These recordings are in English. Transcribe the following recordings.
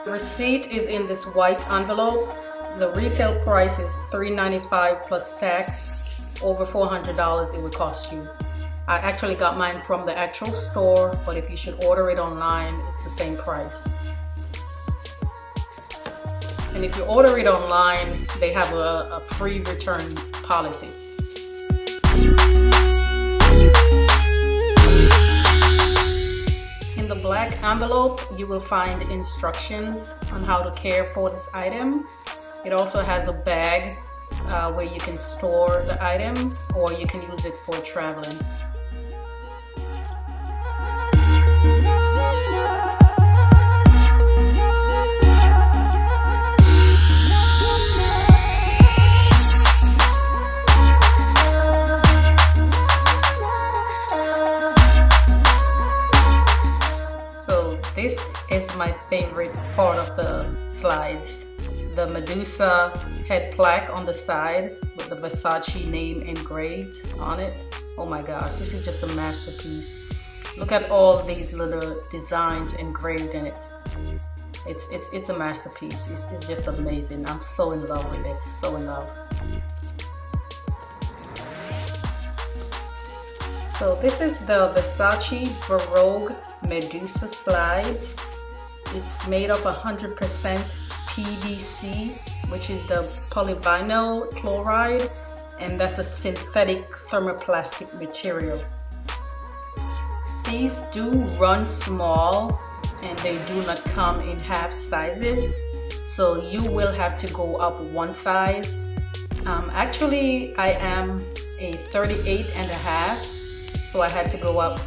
Receipt is in this white envelope. The retail price is $3.95 plus tax. Over $400 it would cost you. I actually got mine from the actual store, but if you should order it online, it's the same price. And if you order it online, they have a free return policy. In the black envelope, you will find instructions on how to care for this item. It also has a bag where you can store the item, or you can use it for traveling. This is my favorite part of the slides. The Medusa head plaque on the side with the Versace name engraved on it. Oh my gosh, this is just a masterpiece. Look at all these little designs engraved in it. It's a masterpiece. It's just amazing. I'm so in love with it, so in love. So this is the Versace Baroque Medusa Slides. It's made of 100% PVC, which is the polyvinyl chloride, and that's a synthetic thermoplastic material. These do run small and they do not come in half sizes, so you will have to go up one size. Actually, I am a 38.5, so I had to go up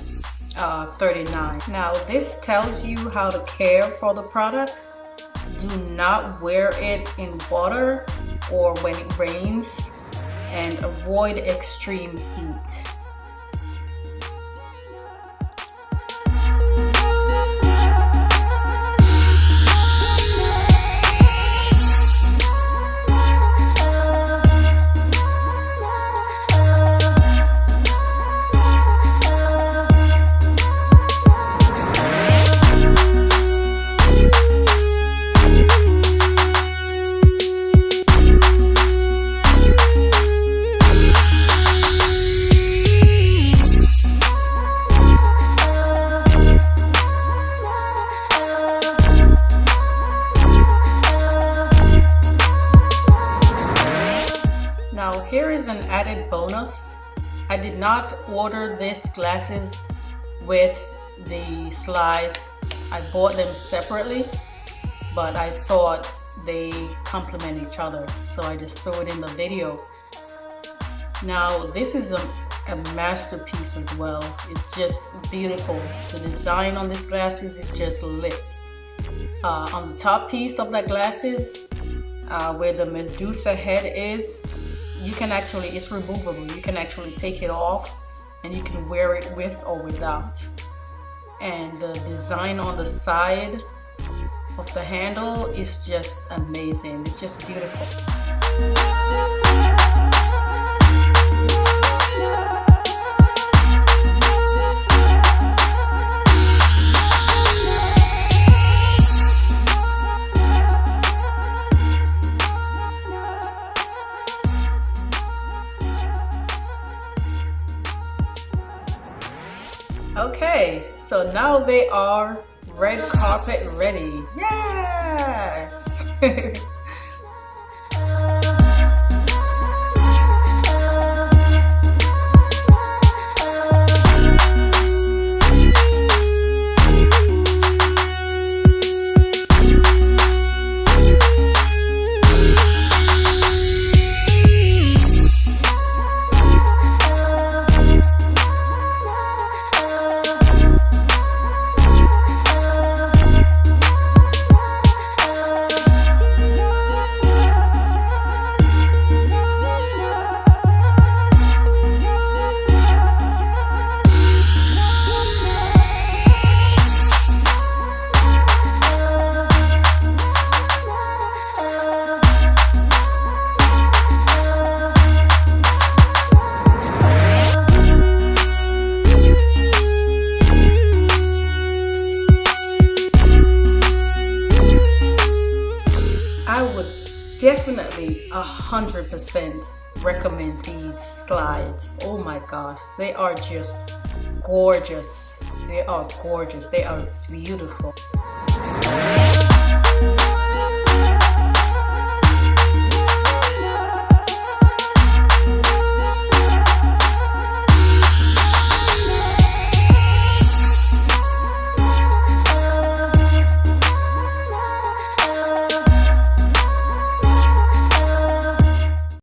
39. Now this tells you how to care for the product. Do not wear it in water or when it rains, and avoid extreme heat. Now here is an added bonus. I did not order these glasses with the slides. I bought them separately, but I thought they complement each other, so I just threw it in the video. Now this is a masterpiece as well. It's just beautiful. The design on these glasses is just lit. On the top piece of the glasses, where the Medusa head is, you can actually, it's removable. You can actually take it off and you can wear it with or without. And the design on the side of the handle is just amazing. It's just beautiful. Okay, so now they are red carpet ready. Yes! 100% recommend these slides. Oh my gosh, they are just gorgeous. They are gorgeous. They are beautiful.